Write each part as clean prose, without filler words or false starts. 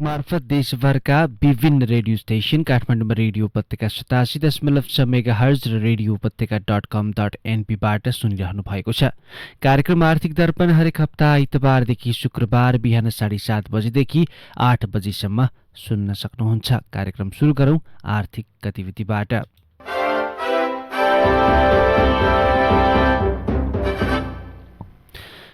मार्फत देशभरका विभिन्न radio station काठमाडौँमा रेडियो उपत्यका 87.6 मेगाहर्ज र रेडियो उपत्यका .com.np सुनिरहनु भएको छ। कार्यक्रम आर्थिक दर्पण हरेक हप्ता आइतबारदेखि शुक्रबार बिहान 7:30 बजेदेखि 8 बजेसम्म सुन्न सक्नुहुन्छ। कार्यक्रम सुरु गरौँ आर्थिक गतिविधिबाट।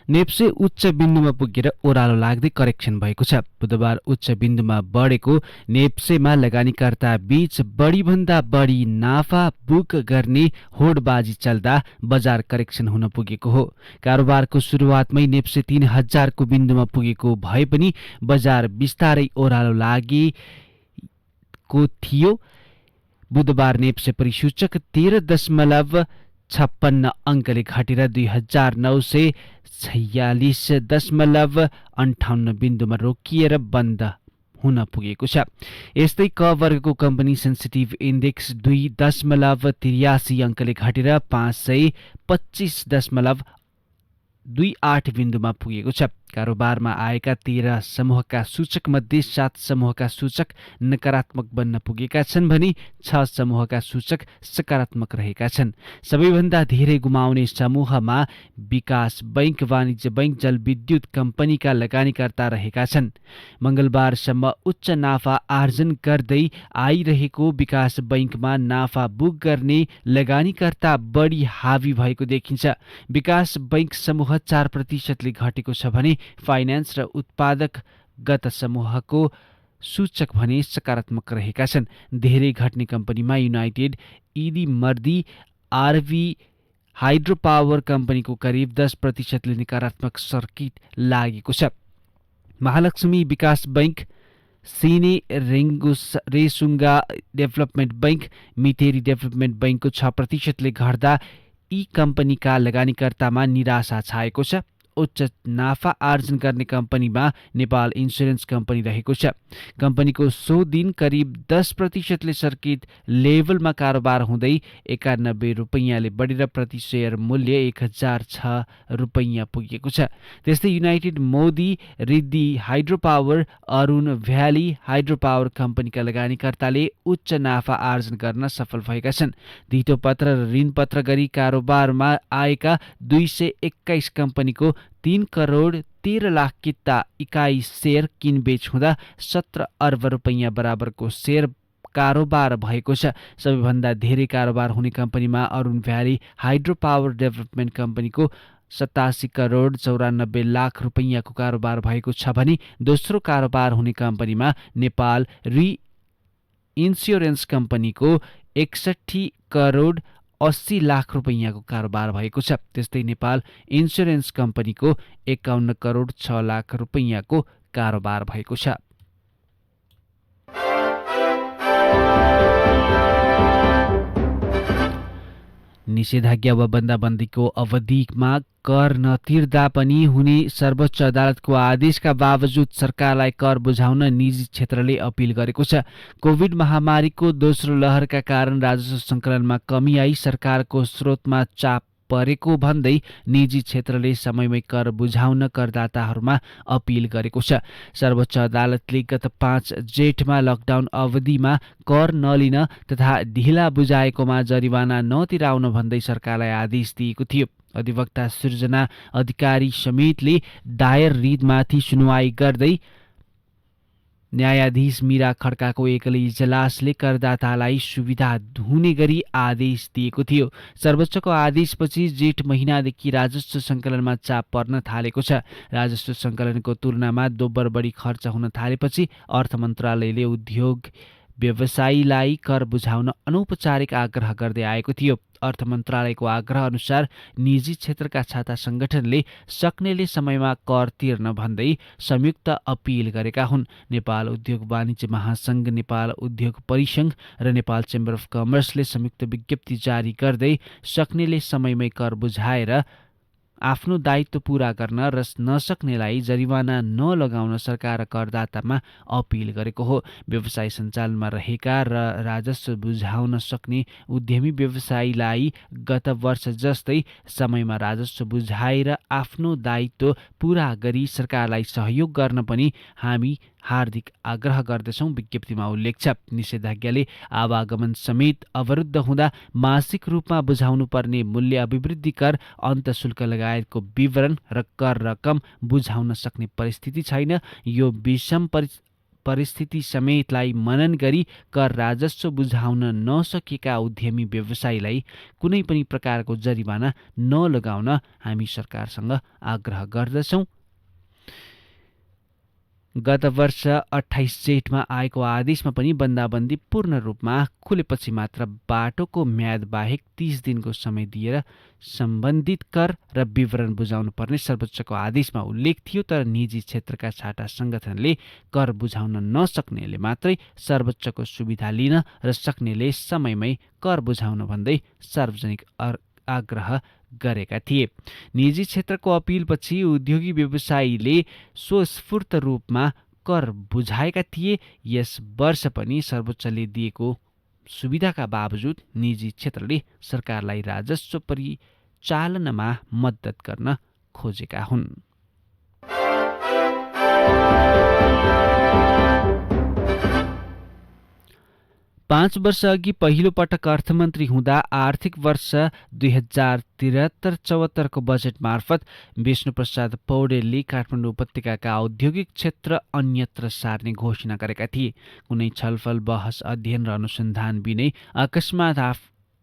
नेप्से उच्च बिन्दुमा पुगेर ओह्रालो लाग्दै करेक्सन भएको छ। बुधबार उच्च बिन्दुमा बढेको नेप्सेमा लगानीकर्ता बीच बढीभन्दा बढी नाफा बुक गर्ने होडबाजी चल्दा बजार करेक्सन हुन पुगेको हो। कारोबारको सुरुवातमै नेप्से 3000 को बिन्दुमा पुगेको भए पनि बजार बिस्तारै ओह्रालो लागेको थियो। बुधबार नेप्से परिसूचक 13.56 अङ्कले घटेर 2946.58 बिन्दुमा रोकिएर बन्द हुन पुगेको छ। यस्तै क वर्गको कम्पनी सेन्सिटिभ इन्डेक्स 2.83 अङ्कले घटेर 525.28 बिन्दुमा पुगेको छ। कारोबारमा आएका 13 समूहका सूचक मध्ये 7 समूहका सूचक नकारात्मक बन्न पुगेका छन् भने 6 समूहका सूचक सकारात्मक रहेका छन्। सबैभन्दा धेरै गुमाउने समूहमा विकास बैंक, वाणिज्य बैंक, जलविद्युत कम्पनीका लगानीकर्ता रहेका छन्। मंगलबारसम्म उच्च नाफा आर्जन गर्दै आइरहेको विकास बैंकमा नाफा बुक गर्ने लगानीकर्ता बढी हावी भएको देखिन्छ। विकास बैंक समूह 4% ले घटेको छ भने फाइनान्स र उत्पादकगत समूहको सूचक भने सकारात्मक रहेका छन्। धेरै घट्ने कम्पनीमा युनाइटेड, इडी मर्दी, आरवी हाइड्रो पावर कम्पनीको करिब 10% ले नकारात्मक सर्किट लागेको छ। महालक्ष्मी विकास बैंक, सिने रेसुङ्गा डेभलपमेन्ट बैंक, मितेरी डेभलपमेन्ट बैंकको 6% ले घट्दा यी कम्पनीका लगानीकर्तामा निराशा छाएको छ। उच्च नाफा आर्जन गर्ने कम्पनीमा नेपाल इन्सुरेन्स कम्पनी रहेको छ। कम्पनीको 100 दिन करिब 10% ले सर्किट लेभलमा कारोबार हुँदै 91 रुपैयाँले बढेर प्रति शेयर मूल्य 1006 रुपैयाँ पुगेको छ। त्यस्तै United Modi, Riddhi hydro power, Arun valley hydro power कम्पनीका लगानीकर्ताले उच्च नाफा आर्जन गर्न सफल भएका छन्। धितोपत्र र ऋणपत्र गरी कारोबारमा आएका 221 कम्पनीको 3 करोड 13 लाख किता इकाई शेयर किनबेच हुँदा 17 अर्ब रुपैयाँ बराबरको शेयर कारोबार भएको छ। सबैभन्दा धेरै कारोबार हुने कम्पनीमा Arun valley hydro power development कम्पनीको 87 करोड 94 लाख रुपैयाँको कारोबार भएको छ भने दोस्रो कारोबार हुने कम्पनीमा नेपाल रि इन्स्योरेन्स कम्पनीको 61 करोड 80 लाख रुपैयाँको कारोबार भएको छ। त्यस्तै नेपाल इन्स्योरेन्स कम्पनीको 51 करोड 6 लाख रुपैयाँको कारोबार भएको छ। निषेधाज्ञा वा बन्दाबन्दीको अवधिमा कर नतिर्दा पनि हुने सर्वोच्च अदालतको आदेशका बावजुद सरकारलाई कर बुझाउन निजी क्षेत्रले अपिल गरेको छ। कोभिड महामारीको दोस्रो लहरका कारण राजस्व सङ्कलनमा कमी आई सरकारको स्रोतमा चाप परेको भन्दै निजी क्षेत्रले समयमै कर बुझाउन करदाताहरूमा अपिल गरेको छ। सर्वोच्च अदालतले गत 5 जेठमा लकडाउन अवधिमा कर नलिन तथा ढिला बुझाएकोमा जरिवाना नतिराउन भन्दै सरकारलाई आदेश दिएको थियो। अधिवक्ता सृजना अधिकारी समेतले दायर रिटमाथि सुनवाई गर्दै न्यायाधीश मीरा खड्काको एकल इजलासले करदातालाई सुविधा हुने गरी आदेश दिएको थियो। सर्वोच्चको आदेशपछि जेठ महिनादेखि राजस्व सङ्कलनमा चाप पर्न थालेको छ। राजस्व सङ्कलनको तुलनामा दोब्बर बढी खर्च हुन थालेपछि अर्थ मन्त्रालयले उद्योग व्यवसायीलाई कर बुझाउन अनौपचारिक आग्रह गर्दै आएको थियो। अर्थ मन्त्रालयको आग्रह अनुसार निजी क्षेत्रका छाता सङ्गठनले सक्नेले समयमा कर तिर्न भन्दै संयुक्त अपिल गरेका हुन्। नेपाल उद्योग वाणिज्य महासङ्घ, नेपाल उद्योग परिसङ्घ र नेपाल चेम्बर अफ कमर्सले संयुक्त विज्ञप्ति जारी गर्दै सक्नेले समयमै कर बुझाएर आफ्नो दायित्व पूरा गर्न र नसक्नेलाई जरिवाना नलगाउन सरकार र करदातामा अपिल गरेको हो। व्यवसाय सञ्चालनमा रहेका र राजस्व बुझाउन सक्ने उद्यमी व्यवसायीलाई गत वर्ष जस्तै समयमा राजस्व बुझाएर आफ्नो दायित्व पूरा गरी सरकारलाई सहयोग गर्न पनि हामी हार्दिक आग्रह गर्दछौँ, विज्ञप्तिमा उल्लेख छ। निषेधाज्ञाले आवागमन समेत अवरुद्ध हुँदा मासिक रूपमा बुझाउनुपर्ने मूल्य अभिवृद्धि कर, अन्तशुल्क लगायतको विवरण र कर रकम बुझाउन सक्ने परिस्थिति छैन। यो विषम परिस्थिति समेतलाई मनन गरी कर राजस्व बुझाउन नसकेका उद्यमी व्यवसायीलाई कुनै पनि प्रकारको जरिवाना नलगाउन हामी सरकारसँग आग्रह गर्दछौँ। गत वर्ष 28 जेठमा आएको आदेशमा पनि बन्दाबन्दी पूर्ण रूपमा खुलेपछि मात्र बाटोको म्याद बाहेक 30 दिनको समय दिएर सम्बन्धित कर र विवरण बुझाउनु पर्ने सर्वोच्चको आदेशमा उल्लेख थियो। तर निजी क्षेत्रका छाटा संगठनले कर बुझाउन नसक्नेले मात्रै सर्वोच्चको सुविधा लिन र सक्नेले समयमै कर बुझाउन भन्दै सार्वजनिक आग्रह गरेका थिए। निजी क्षेत्रको अपिलपछि उद्योगी व्यवसायीले स्वस्फूर्त रूपमा कर बुझाएका थिए। यस वर्ष पनि सर्वोच्चले दिएको सुविधाका बावजुद निजी क्षेत्रले सरकारलाई राजस्व परिचालनमा मद्दत गर्न खोजेका हुन्। पाँच वर्ष अघि पहिलो पटक अर्थमन्त्री हुँदा आर्थिक वर्ष 2073-74 बजेट मार्फत विष्णुप्रसाद पौडेलले काठमाडौँ उपत्यकाका औद्योगिक क्षेत्र अन्यत्र सार्ने घोषणा गरेका थिए। कुनै छलफल, बहस, अध्ययन र अनुसन्धान बिनै अकस्मात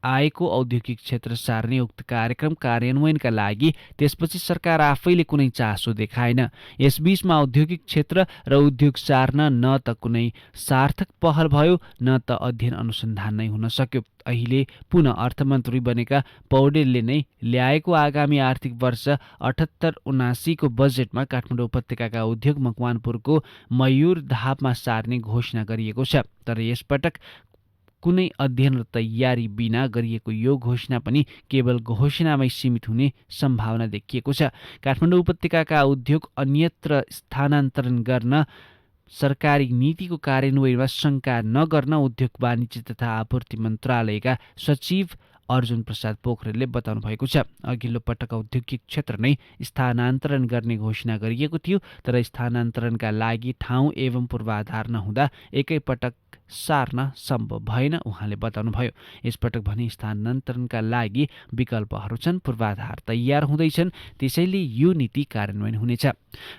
आएको औद्योगिक क्षेत्र सार्ने उक्त कार्यक्रम कार्यान्वयनका लागि त्यसपछि सरकार आफैले कुनै चासो देखाएन। यसबीचमा औद्योगिक क्षेत्र र उद्योग सार्न न त कुनै सार्थक पहल भयो, न त अध्ययन अनुसन्धान नै हुन सक्यो। अहिले पुनः अर्थमन्त्री बनेका पौडेलले नै ल्याएको आगामी आर्थिक वर्ष 78-79 को बजेटमा काठमाडौँ उपत्यकाका उद्योग मकवानपुरको मयूर धापमा सार्ने घोषणा गरिएको छ। तर यसपटक कुनै अध्ययन र तयारी बिना गरिएको यो घोषणा पनि केवल घोषणामै सीमित हुने सम्भावना देखिएको छ। काठमाडौँ उपत्यकाका उद्योग अन्यत्र स्थानान्तरण गर्न सरकारी नीतिको कार्यान्वयनमा शङ्का नगर्न उद्योग वाणिज्य तथा आपूर्ति मन्त्रालयका सचिव अर्जुन प्रसाद पोखरेलले बताउनु भएको छ। अघिल्लो पटक औद्योगिक क्षेत्र नै स्थानान्तरण गर्ने घोषणा गरिएको थियो। तर स्थानान्तरणका लागि ठाउँ एवं पूर्वाधार नहुँदा एकैपटक सार्न सम्भव भएन, उहाँले बताउनुभयो। यसपटक भने स्थानान्तरणका लागि विकल्पहरू छन्, पूर्वाधार तयार हुँदैछन्, त्यसैले यो नीति कार्यान्वयन हुनेछ।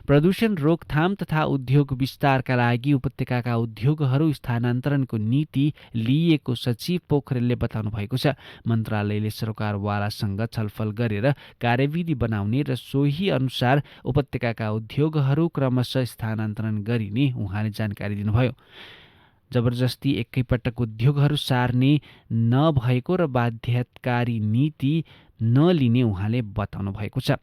प्रदूषण रोकथाम तथा उद्योग विस्तारका लागि उपत्यकाका उद्योगहरू स्थानान्तरणको नीति लिएको सचिव पोखरेलले बताउनु भएको छ। मन्त्रालयले सरकारवालासँग छलफल गरेर कार्यविधि बनाउने र सोही अनुसार उपत्यकाका उद्योगहरू क्रमशः स्थानान्तरण गरिने उहाँले जानकारी दिनुभयो। जबरजस्ती एकैपटक उद्योगहरू सार्ने नभएको र बाध्यकारी नीति नलिने उहाँले बताउनु भएको छ।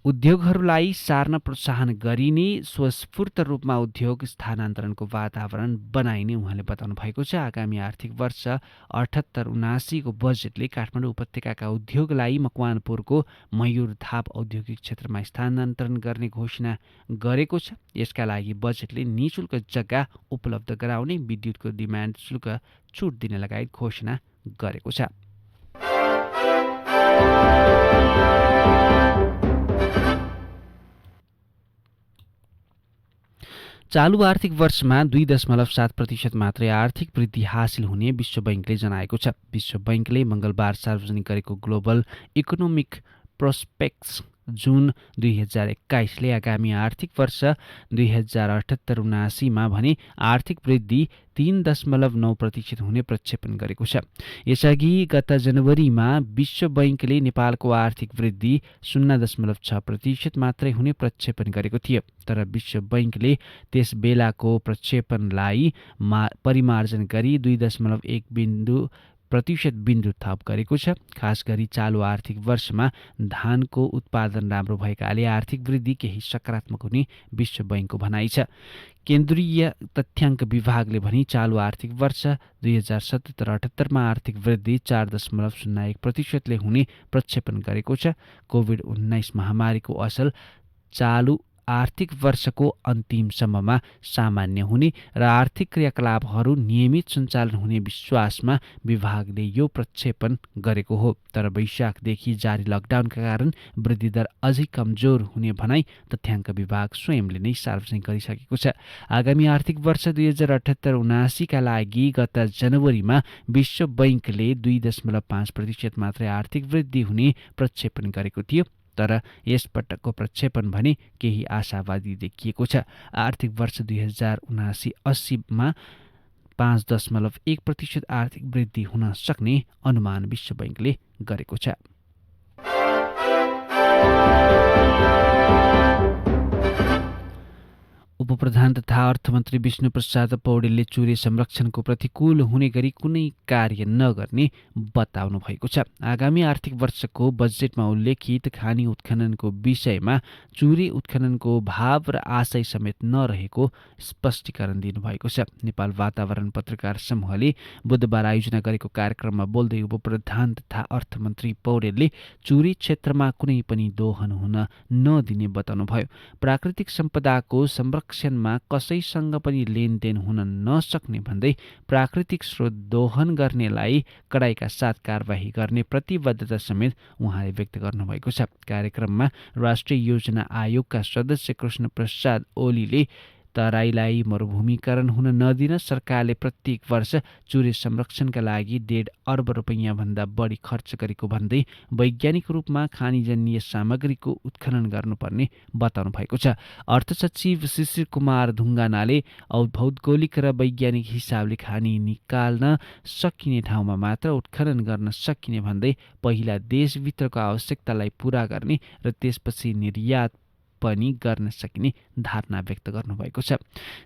उद्योगहरूलाई सार्न प्रोत्साहन गरिने, स्वस्फूर्त रूपमा उद्योग स्थानान्तरणको वातावरण बनाइने उहाँले बताउनु भएको छ। आगामी आर्थिक वर्ष 78-79 को बजेटले काठमाडौँ उपत्यकाका उद्योगलाई मकवानपुरको मयूर धाप औद्योगिक क्षेत्रमा स्थानान्तरण गर्ने घोषणा गरेको छ। यसका लागि बजेटले निःशुल्क जग्गा उपलब्ध गराउने, विद्युतको डिमान्ड शुल्क छुट दिने लगायत घोषणा गरेको छ। चालु आर्थिक वर्षमा 2.7% मात्रै आर्थिक वृद्धि हासिल हुने विश्व बैंकले जनाएको छ। विश्व बैंकले मंगलबार सार्वजनिक गरेको ग्लोबल इकोनोमिक प्रोस्पेक्ट्स जुन 2021 ले आगामी आर्थिक वर्ष 2078-79 मा भने आर्थिक वृद्धि 3.9% हुने प्रक्षेपण गरेको छ। यसअघि गत जनवरीमा विश्व बैंकले नेपालको आर्थिक वृद्धि 0.6% मात्रै हुने प्रक्षेपण गरेको थियो। तर विश्व बैंकले त्यस बेलाको प्रक्षेपणलाई परिमार्जन गरी 2.1% बिन्दु थप गरेको छ। खास गरी चालु आर्थिक वर्षमा धानको उत्पादन राम्रो भएकाले आर्थिक वृद्धि केही सकारात्मक हुने विश्व बैंकको भनाइ छ। केन्द्रीय तथ्याङ्क विभागले भने चालु आर्थिक वर्ष 2077-78 मा आर्थिक वृद्धि 4.01% ले हुने प्रक्षेपण गरेको छ। कोभिड-19 महामारीको असर चालु आर्थिक वर्षको अन्तिमसम्ममा सामान्य हुने र आर्थिक क्रियाकलापहरू नियमित सञ्चालन हुने विश्वासमा विभागले यो प्रक्षेपण गरेको हो। तर वैशाखदेखि जारी लकडाउनका कारण वृद्धिदर अझै कमजोर हुने भनाई तथ्याङ्क विभाग स्वयंले नै सार्वजनिक गरिसकेको छ। आगामी आर्थिक वर्ष 2078-79 का लागि गत जनवरीमा विश्व बैंकले 2.5% मात्रै आर्थिक वृद्धि हुने प्रक्षेपण गरेको थियो। तर यसपटकको प्रक्षेपण भने केही आशावादी देखिएको छ। आर्थिक वर्ष 2079-80 5.1% आर्थिक वृद्धि हुन सक्ने अनुमान विश्व बैंकले गरेको छ। उपप्रधान तथा अर्थमन्त्री विष्णुप्रसाद पौडेलले चुरे संरक्षणको प्रतिकूल हुने गरी कुनै कार्य नगर्ने बताउनु भएको छ। आगामी आर्थिक वर्षको बजेटमा उल्लेखित खानी उत्खननको विषयमा चुरे उत्खननको भाव र आशय समेत नरहेको स्पष्टीकरण दिनुभएको छ। नेपाल वातावरण पत्रकार समूहले बुधबार आयोजना गरेको कार्यक्रममा बोल्दै उपप्रधान तथा अर्थमन्त्री पौडेलले चुरे क्षेत्रमा कुनै पनि दोहन हुन नदिने बताउनुभयो। प्राकृतिक सम्पदाको संरक्षणमा कसैसँग पनि लेनदेन हुन नसक्ने भन्दै प्राकृतिक स्रोत दोहन गर्नेलाई कडाइका साथ कारबाही गर्ने प्रतिबद्धता समेत उहाँले व्यक्त गर्नुभएको छ। कार्यक्रममा राष्ट्रिय योजना आयोगका सदस्य कृष्ण प्रसाद ओलीले तराईलाई मरुभूमिकरण हुन नदिन सरकारले प्रत्येक वर्ष चुरे संरक्षणका लागि 1.5 अर्ब रुपैयाँ भन्दा बढी खर्च गरेको भन्दै वैज्ञानिक रूपमा खानीजन्य सामग्रीको उत्खनन गर्नुपर्ने बताउनु भएको छ। अर्थ सचिव शिशिर कुमार ढुङ्गानाले भौगोलिक र वैज्ञानिक हिसाबले खानी निकाल्न सकिने ठाउँमा मात्र उत्खनन गर्न सकिने भन्दै पहिला देशभित्रको आवश्यकतालाई पूरा गर्ने र त्यसपछि निर्यात पनि गर्न सकिने धारणा व्यक्त गर्नुभएको छ।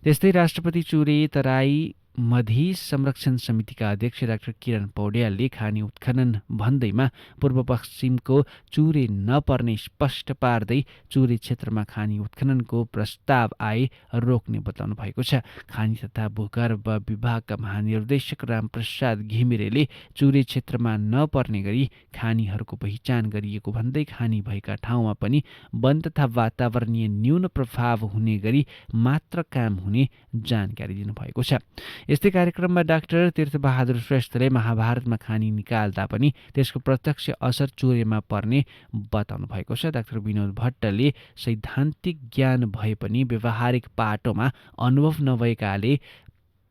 त्यस्तै राष्ट्रपति चुरे तराई मधेस संरक्षण समितिका अध्यक्ष डाक्टर किरण पौड्यालले खानी उत्खनन भन्दैमा पूर्व पश्चिमको चुरे नपर्ने स्पष्ट पार्दै चुरे क्षेत्रमा खानी उत्खननको प्रस्ताव आए रोक्ने बताउनु भएको छ। खानी तथा भूगर्भ विभागका महानिर्देशक रामप्रसाद घिमिरेले चुरे क्षेत्रमा नपर्ने गरी खानीहरूको पहिचान गरिएको भन्दै खानी भएका ठाउँमा पनि वन तथा वातावरणीय न्यून प्रभाव हुने गरी मात्र काम हुने जानकारी दिनुभएको छ। यस्तै कार्यक्रममा डाक्टर तीर्थबहादुर श्रेष्ठले महाभारतमा खानी निकाल्दा पनि त्यसको प्रत्यक्ष असर चुरेमा पर्ने बताउनु भएको छ। डाक्टर विनोद भट्टले सैद्धान्तिक ज्ञान भए पनि व्यावहारिक पाटोमा अनुभव नभएकाले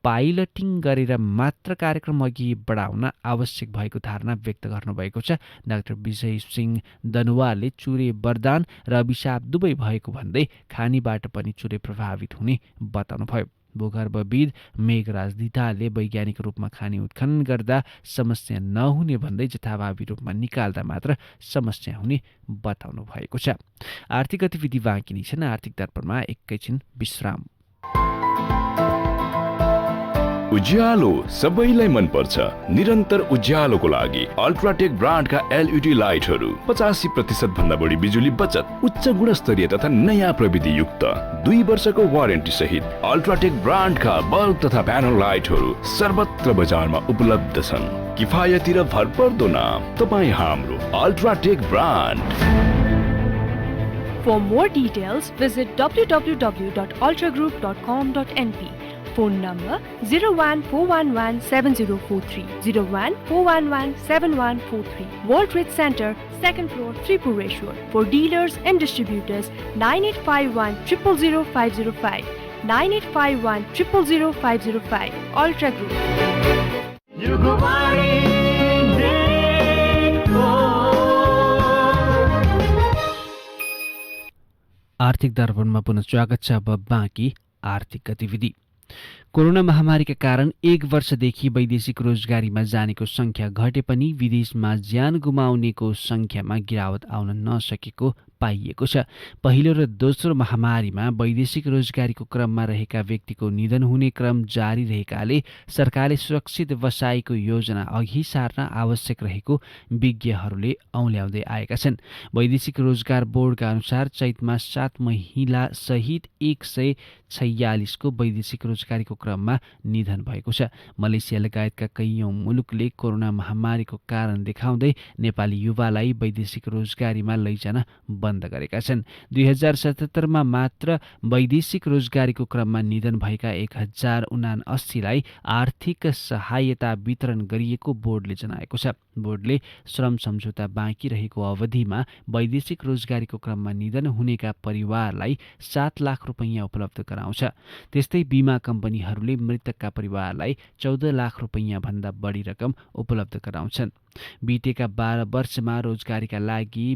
पाइलटिङ गरेर मात्र कार्यक्रम अघि बढाउन आवश्यक भएको धारणा व्यक्त गर्नुभएको छ। डाक्टर विजय सिंह दनुवालले चुरे वरदान र अभिशाप दुवै भएको भन्दै खानीबाट पनि चुरे प्रभावित हुने बताउनुभयो। भूगर्भविद मेघराज दितालले वैज्ञानिक रूपमा खानी उत्खनन गर्दा समस्या नहुने भन्दै जथाभावी रूपमा निकाल्दा मात्र समस्या हुने बताउनु भएको छ। आर्थिक गतिविधि बाँकी नै छन्। आर्थिक दर्पणमा एकैछिन विश्राम। उज्यालो सबैलाई मन पर्छ। निरन्तर उज्यालोको लागि अल्ट्राटेक ब्रान्डका एलईडी लाइटहरू 85% भन्दा बढी बिजुली बचत, उच्च गुणस्तरीय तथा नयाँ प्रविधि युक्त 2 वर्षको वारेन्टी सहित अल्ट्राटेक ब्रान्डका बल्ब तथा प्यानल लाइटहरू सर्वत्र बजारमा उपलब्ध छन्। किफायती र भरपर्दो नाम तपाईँ हाम्रो UltraTech brand. For more details, visit www.ultragroup.com.np. Phone number 014117043, 014117143. World Trade Center, 2nd floor, Tripureshwar. For dealers and distributors, 9851 000505, 9851 000505. Ultra Group. आर्थिक दर्पणमा पुनः स्वागत छ। अब बाँकी आर्थिक गतिविधि। कोरोना महामारीका कारण 1 वर्षदेखि वैदेशिक रोजगारीमा जानेको संख्या घटे पनि विदेशमा ज्यान गुमाउनेको संख्यामा गिरावट आउन नसकेको पाइएको छ। पहिलो र दोस्रो महामारीमा वैदेशिक रोजगारीको क्रममा रहेका व्यक्तिको निधन हुने क्रम जारी रहेकाले सरकारले सुरक्षित बसाइको योजना अघि सार्न आवश्यक रहेको विज्ञहरूले औल्याउँदै आएका छन्। वैदेशिक रोजगार बोर्डका अनुसार चैतमा 7 महिला सहित 146 को वैदेशिक रोजगारीको क्रममा निधन भएको छ। मलेसिया लगायतका कैयौं मुलुकले कोरोना महामारीको कारण देखाउँदै नेपाली युवालाई वैदेशिक रोजगारीमा लैजान बन्द गरेका छन्। 2077मा मात्र वैदेशिक रोजगारीको क्रममा निधन भएका 1079लाई आर्थिक सहायता वितरण गरिएको बोर्डले जनाएको छ। बोर्डले श्रम सम्झौता बाँकी रहेको अवधिमा वैदेशिक रोजगारीको क्रममा निधन हुनेका परिवारलाई 7 लाख रुपैयाँ उपलब्ध गराउँछ। त्यस्तै बीमा कम्पनीहरूले मृतकका परिवारलाई 14 लाख रुपैयाँ भन्दा बढी रकम उपलब्ध गराउँछन्। बितेका 12 वर्षमा रोजगारीका लागि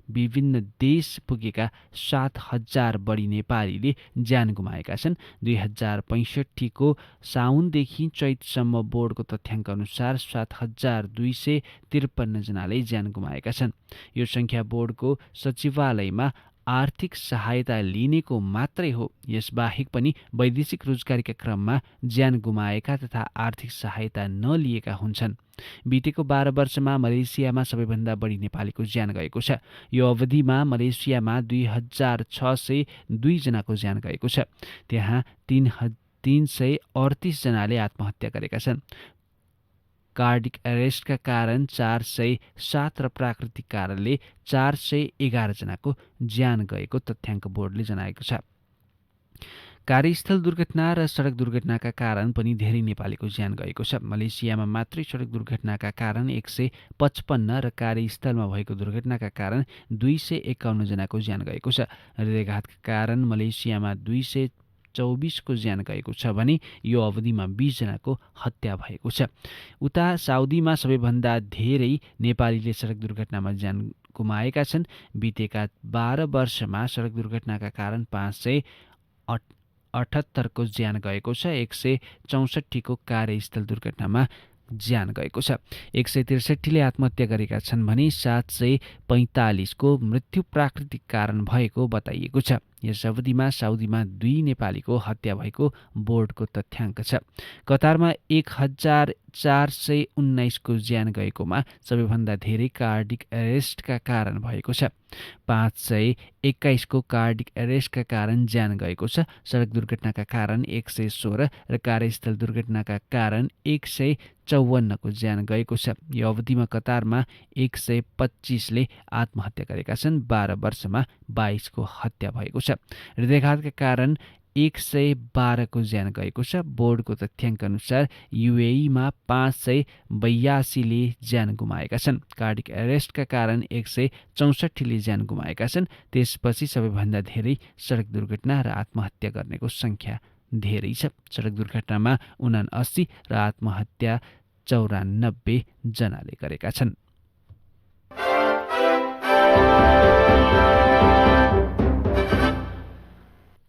विभिन्न देश पुगेका 7,000 बढी नेपालीले ज्यान गुमाएका छन्। 2065को साउनदेखि चैतसम्म बोर्डको तथ्याङ्क अनुसार 7,253 जनाले ज्यान गुमाएका छन्। यो संख्या बोर्डको सचिवालयमा आर्थिक सहायता लिनेको मात्रै हो। यसबाहेक पनि वैदेशिक रोजगारीका क्रममा ज्यान गुमाएका तथा आर्थिक सहायता नलिएका हुन्छन्। बितेको 12 वर्षमा मलेसियामा सबैभन्दा बढी नेपालीको ज्यान गएको छ। यो अवधिमा मलेसियामा 2,602 जनाको ज्यान गएको छ। त्यहाँ 338 जनाले आत्महत्या गरेका छन्। कार्डिक एरेस्टका कारण 407 र प्राकृतिक कारणले 411 जनाको ज्यान गएको तथ्याङ्क बोर्डले जनाएको छ। कार्यस्थल दुर्घटना र सडक दुर्घटनाका कारण पनि धेरै नेपालीको ज्यान गएको छ। मलेसियामा मात्रै सडक दुर्घटनाका कारण 155 र कार्यस्थलमा भएको दुर्घटनाका कारण 251 जनाको ज्यान गएको छ। हृदयघातका कारण मलेसियामा 224 को ज्यान गएको छ भने यो अवधिमा 20 जनाको हत्या भएको छ। उता साउदीमा सबैभन्दा धेरै नेपालीले सडक दुर्घटनामा ज्यान गुमाएका छन्। बितेका 12 वर्षमा सडक दुर्घटनाका कारण 578 को ज्यान गएको छ। 164 को कार्यस्थल दुर्घटनामा ज्यान गएको छ। 163ले आत्महत्या गरेका छन् भने 745 को मृत्यु प्राकृतिक कारण भएको बताइएको छ। यस अवधिमा साउदीमा 2 नेपालीको हत्या भएको बोर्डको तथ्याङ्क छ। कतारमा 1,419 को ज्यान गएकोमा सबैभन्दा धेरै कार्डिक एरेस्टका कारण भएको छ। 521 को कार्डिक एरेस्टका कारण ज्यान गएको छ। सडक दुर्घटनाका कारण 116 र कार्यस्थल दुर्घटनाका कारण 154 को ज्यान गएको छ। यो अवधिमा कतारमा 125ले आत्महत्या गरेका छन्। 12 वर्षमा 22 को हत्या भएको छ। हृदयघातका कारण 112 को ज्यान गएको छ। बोर्डको तथ्याङ्क अनुसार युएईमा 582ले ज्यान गुमाएका छन्। कार्डिक एरेस्टका कारण 164ले ज्यान गुमाएका छन्। त्यसपछि सबैभन्दा धेरै सडक दुर्घटना र आत्महत्या गर्नेको संख्या धेरै छ। सडक दुर्घटनामा 79 र आत्महत्या 94 जनाले गरेका छन्।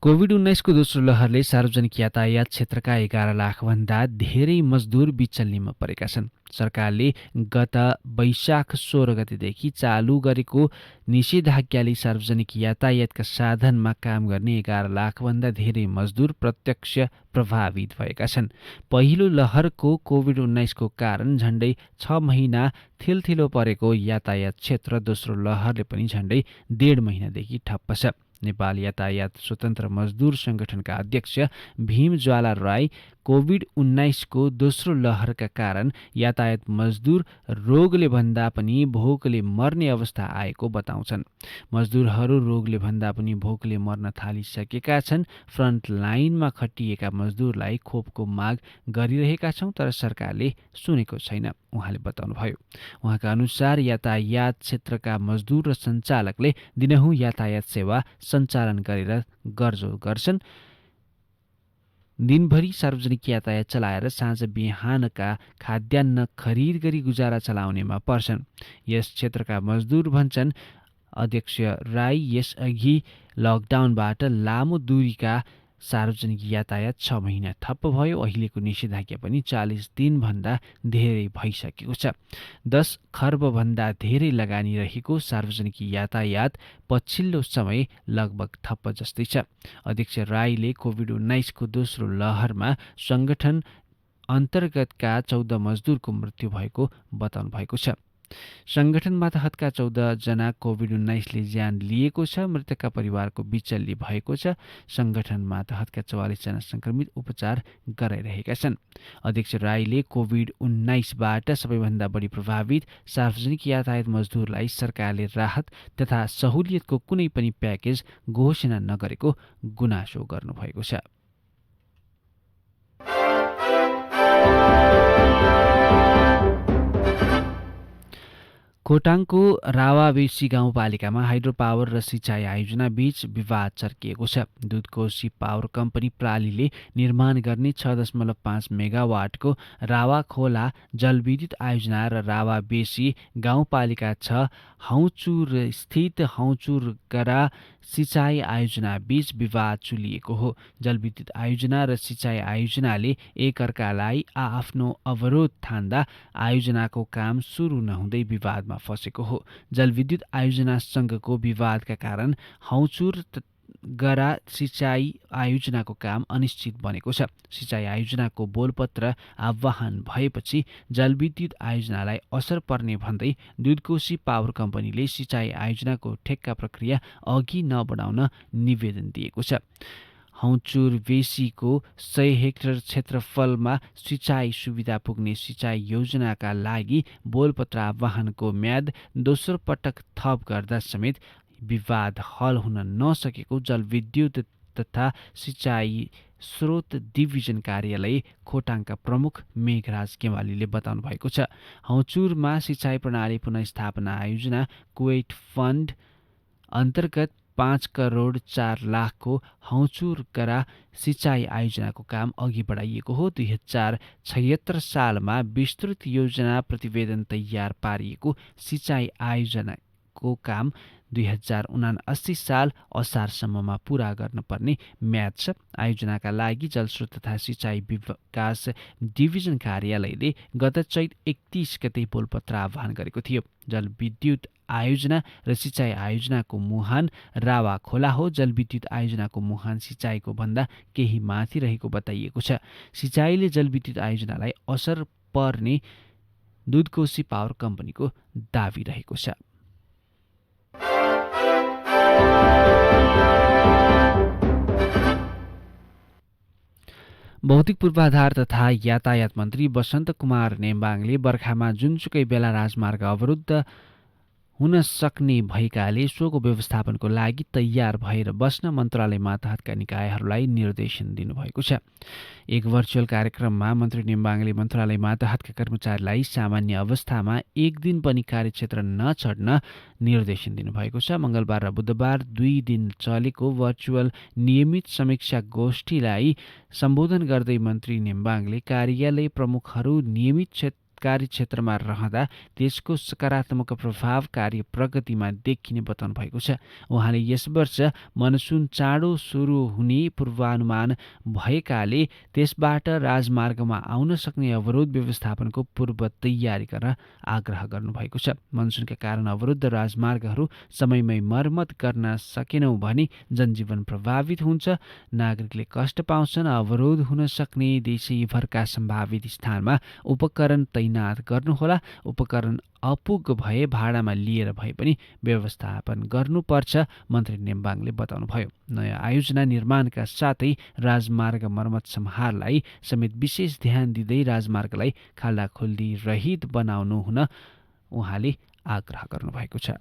कोभिड-19 को दोस्रो लहरले सार्वजनिक यातायात क्षेत्रका 11 लाखभन्दा धेरै मजदुर बिचल्लीमा परेका छन्। सरकारले गत वैशाख 16 गतेदेखि चालू गरेको निषेधाज्ञाले सार्वजनिक यातायातका साधनमा काम गर्ने 11 लाखभन्दा धेरै मजदुर प्रत्यक्ष प्रभावित भएका छन्। पहिलो लहरको कोभिड-19 को कारण झण्डै 6 महिना थिलथिलो परेको यातायात क्षेत्र दोस्रो लहरले पनि झण्डै 1.5 महिनादेखि ठप्प छ। नेपाल यातायात स्वतन्त्र मजदुर संगठनका अध्यक्ष भीम ज्वाला राई कोभिड-19 को दोस्रो लहरका कारण यातायात मजदुर रोगले भन्दा पनि भोकले मर्ने अवस्था आएको बताउँछन्। मजदुरहरू रोगले भन्दा पनि भोकले मर्न थालिसकेका छन्। फ्रन्ट लाइनमा खटिएका मजदुरलाई खोपको माग गरिरहेका छौं तर सरकारले सुनेको छैन उहाँले बताउनुभयो। उहाँका अनुसार यातायात क्षेत्रका मजदुर र सञ्चालकले दिनहुँ यातायात सेवा सञ्चालन गरेर गरजोड गर्छन्। दिनभरि सार्वजनिक यातायात चलाएर साँझ बिहानका खाद्यान्न खरिद गरी गुजारा चलाउनेमा पर्छन्। यस क्षेत्रका मजदुर भन्छन् अध्यक्ष राई यसअघि लकडाउनबाट लामो दूरीका सार्वजनिक यातायात 6 महिना ठप्प भयो। अहिलेको निषेधाज्ञा पनि 40 दिनभन्दा धेरै भइसकेको छ। 10 खर्बभन्दा धेरै लगानी रहेको सार्वजनिक यातायात पछिल्लो समय लगभग ठप्प जस्तै छ। अध्यक्ष राईले कोभिड-19 को दोस्रो लहरमा संगठन अन्तर्गतका 14 मजदुरको मृत्यु भएको बताउनु भएको छ। संगठन मातहतका 14 जना कोभिड-19ले ज्यान लिएको छ। मृतकका परिवारको बिचल्ली भएको छ। संगठन मातहतका 44 जना संक्रमित उपचार गराइरहेका छन्। अध्यक्ष राईले कोभिड-19बाट सबैभन्दा बढी प्रभावित सार्वजनिक यातायात मजदुरलाई सरकारले राहत तथा सहुलियतको कुनै पनि प्याकेज घोषणा नगरेको गुनासो गर्नुभएको छ। खोटाङको रावाबेसी गाउँपालिकामा हाइड्रोपावर र सिँचाइ आयोजना बीच विवाद चर्किएको छ। दुधकोशी पावर कम्पनी प्रालीले निर्माण गर्ने 6.5 मेगावाटको रावा खोला जलविद्युत आयोजना र रावाबेसी गाउँपालिका 6 हौचुर स्थित हौचुरगरा सिँचाइ आयोजना बीच विवाद चुलिएको हो। जलविद्युत आयोजना र सिँचाइ आयोजनाले एकअर्कालाई आफ्नो अवरोध ठान्दा आयोजनाको काम सुरु नहुँदै विवादमा फसेको हो। जलविद्युत आयोजनासँगको विवादका कारण हौचुर गरा सिँचाइ आयोजनाको काम अनिश्चित बनेको छ। सिँचाइ आयोजनाको बोलपत्र आह्वान भएपछि जलविद्युत आयोजनालाई असर पर्ने भन्दै दुधकोशी पावर कम्पनीले सिँचाइ आयोजनाको ठेक्का प्रक्रिया अघि नबढाउन निवेदन दिएको छ। हौचुर बेसीको 100 हेक्टर क्षेत्रफलमा सिँचाइ सुविधा पुग्ने सिँचाइ योजनाका लागि बोलपत्र आह्वानको म्याद दोस्रो पटक थप गर्दा समेत विवाद हल हुन नसकेको जलविद्युत तथा सिँचाइ स्रोत डिभिजन कार्यालय खोटाङका प्रमुख मेघराज गेवालीले बताउनु भएको छ। हौचुरमा सिँचाइ प्रणाली पुनर्स्थापना आयोजना कुवेट फन्ड अन्तर्गत 5 करोड 4 लाखको हौचुर गरा सिँचाइ आयोजनाको काम अघि बढाइएको हो। 2076 सालमा विस्तृत योजना प्रतिवेदन तयार पारिएको सिँचाइ आयोजनाको काम 2079 साल असारसम्ममा पूरा गर्नुपर्ने म्याद छ। आयोजनाका लागि जलस्रोत तथा सिँचाइ विकास डिभिजन कार्यालयले गत चैत 31 गते बोलपत्र आह्वान गरेको थियो। जलविद्युत आयोजना र सिँचाइ आयोजनाको मुहान रावा खोला हो। जलविद्युत आयोजनाको मुहान सिँचाइको भन्दा केही माथि रहेको बताइएको छ। सिँचाइले जलविद्युत आयोजनालाई असर पर्ने दुधकोशी पावर कम्पनीको दावी रहेको छ। भौतिक पूर्वाधार तथा यातायात मन्त्री बसन्त कुमार नेम्बाङले बर्खामा जुनसुकै बेला राजमार्ग अवरुद्ध हुन सक्ने भएकाले सोको व्यवस्थापनको लागि तयार भएर बस्न मन्त्रालय मातहतका निकायहरूलाई निर्देशन दिनुभएको छ। एक भर्चुअल कार्यक्रममा मन्त्री नेम्बाङले मन्त्रालय मातहतका कर्मचारीलाई सामान्य अवस्थामा एक दिन पनि कार्यक्षेत्र नछड्न निर्देशन दिनुभएको छ। मंगलबार र बुधबार 2 दिन चलेको भर्चुअल नियमित समीक्षा गोष्ठीलाई सम्बोधन गर्दै मन्त्री नेम्बाङले कार्यालय प्रमुखहरू नियमित कार्यक्षेत्रमा रहँदा त्यसको सकारात्मक प्रभाव कार्य प्रगतिमा देखिने बताउनु भएको छ। उहाँले यस वर्ष मनसुन चाँडो सुरु हुने पूर्वानुमान भएकाले त्यसबाट राजमार्गमा आउन सक्ने अवरोध व्यवस्थापनको पूर्व तयारी गर्न आग्रह गर्नुभएको छ। मनसुनका कारण अवरुद्ध राजमार्गहरू समयमै मर्मत गर्न सकेनौं भने जनजीवन प्रभावित हुन्छ, नागरिकले कष्ट पाउँछन्। अवरोध हुन सक्ने देशैभरका सम्भावित स्थानमा उपकरण तैनात गर्नुहोला। उपकरण अपुग भए भाडामा लिएर भए पनि व्यवस्थापन गर्नुपर्छ, मन्त्री नेम्बाङले बताउनुभयो। नयाँ आयोजना निर्माणका साथै राजमार्ग मर्मत सम्हारलाई समेत विशेष ध्यान दिँदै राजमार्गलाई खाल्डाखुल्डी रहित बनाउनु हुन उहाँले आग्रह गर्नुभएको छ।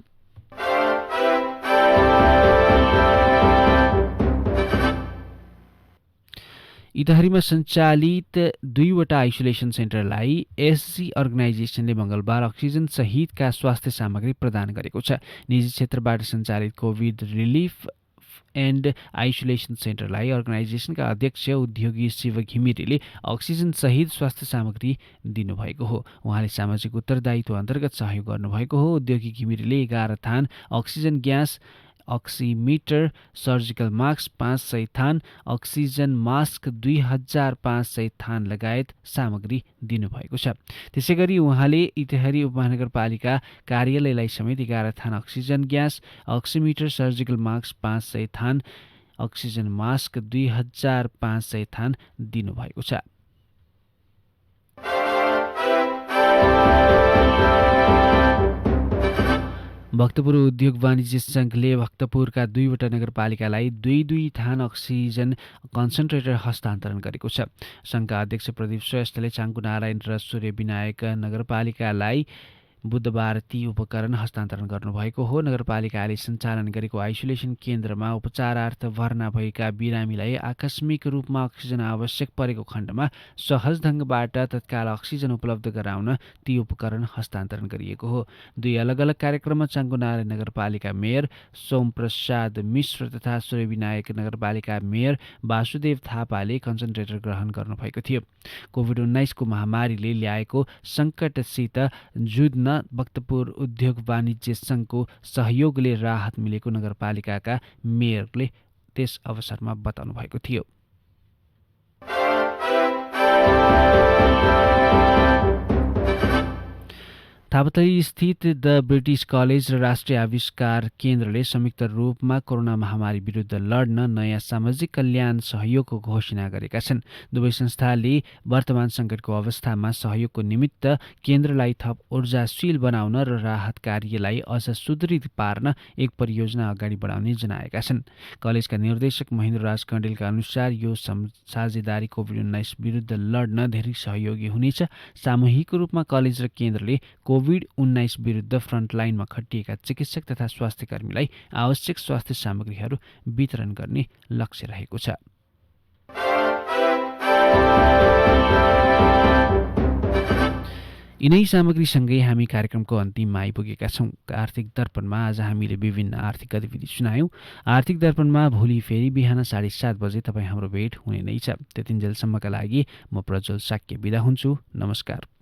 इतहरीमा सञ्चालित 2वटा आइसोलेसन सेन्टरलाई एससी अर्गनाइजेसनले मंगलबार अक्सिजन सहितका स्वास्थ्य सामग्री प्रदान गरेको छ। निजी क्षेत्रबाट सञ्चालित कोभिड रिलिफ एन्ड आइसोलेसन सेन्टरलाई अर्गनाइजेसनका अध्यक्ष उद्योगी शिव घिमिरेले अक्सिजन सहित स्वास्थ्य सामग्री दिनुभएको हो। उहाँले सामाजिक उत्तरदायित्व अन्तर्गत सहयोग गर्नुभएको हो। उद्योगी घिमिरेले 11 थान oxygen gas, oximeter, surgical mask 500 थान, अक्सिजन मास्क 2500 थान लगायत सामग्री दिनुभएको छ। त्यसैगरी उहाँले इतहरी उपमहानगरपालिका कार्यालयलाई समेत 11 थान oxygen gas, oximeter, surgical mask 500 थान, अक्सिजन मास्क 2500 थान दिनुभएको छ। भक्तपुर उद्योग वाणिज्य सङ्घले भक्तपुरका 2वटा नगरपालिकालाई 2 थान अक्सिजन कन्सन्ट्रेटर हस्तान्तरण गरेको छ। सङ्घका अध्यक्ष प्रदीप श्रेष्ठले चाङ्गुनारायण र सूर्यविनायक नगरपालिकालाई बुधबार ती उपकरण हस्तान्तरण गर्नुभएको हो। नगरपालिकाले सञ्चालन गरेको आइसोलेसन केन्द्रमा उपचारार्थ भर्ना भएका बिरामीलाई आकस्मिक रूपमा अक्सिजन आवश्यक परेको खण्डमा सहज ढङ्गबाट तत्काल अक्सिजन उपलब्ध गराउन ती उपकरण हस्तान्तरण गरिएको हो। 2 अलग अलग कार्यक्रममा चाङ्गुनारायण नगरपालिका मेयर सोमप्रसाद मिश्र तथा सूर्यविनायक नगरपालिका मेयर वासुदेव थापाले कन्सन्ट्रेटर ग्रहण गर्नुभएको थियो। कोभिड-19 को महामारीले ल्याएको सङ्कटसित जुझ्न भक्तपुर उद्योग वाणिज्य सङ्घको सहयोगले राहत मिलेको नगरपालिकाका मेयरले त्यस अवसरमा बताउनु भएको थियो। थापाथली स्थित द ब्रिटिश कलेज र राष्ट्रिय आविष्कार केन्द्रले संयुक्त रूपमा कोरोना महामारी विरुद्ध लड्न नयाँ सामाजिक कल्याण सहयोगको घोषणा गरेका छन्। दुवै संस्थाले वर्तमान सङ्कटको अवस्थामा सहयोगको निमित्त केन्द्रलाई थप ऊर्जाशील बनाउन र राहत कार्यलाई अझ सुदृढ पार्न एक परियोजना अगाडि बढाउने जनाएका छन्। कलेजका निर्देशक महेन्द्रराज कण्डेलका अनुसार यो साझेदारी कोभिड-19 विरुद्ध लड्न धेरै सहयोगी हुनेछ। सामूहिक रूपमा कलेज र केन्द्रले कोभिड-19 विरुद्ध फ्रन्टलाइनमा खटिएका चिकित्सक तथा स्वास्थ्यकर्मीलाई आवश्यक स्वास्थ्य सामग्रीहरू वितरण गर्ने लक्ष्य रहेको छ। यिनै सामग्रीसँगै हामी कार्यक्रमको अन्तिममा आइपुगेका छौँ। आर्थिक दर्पणमा आज हामीले विभिन्न आर्थिक गतिविधि सुनायौँ। आर्थिक दर्पणमा भोलि फेरि बिहान 7:30 बजे तपाईँ हाम्रो भेट हुने नै छ। त्यतिन्जेलसम्मका लागि म प्रज्वल साक्य बिदा हुन्छु। नमस्कार।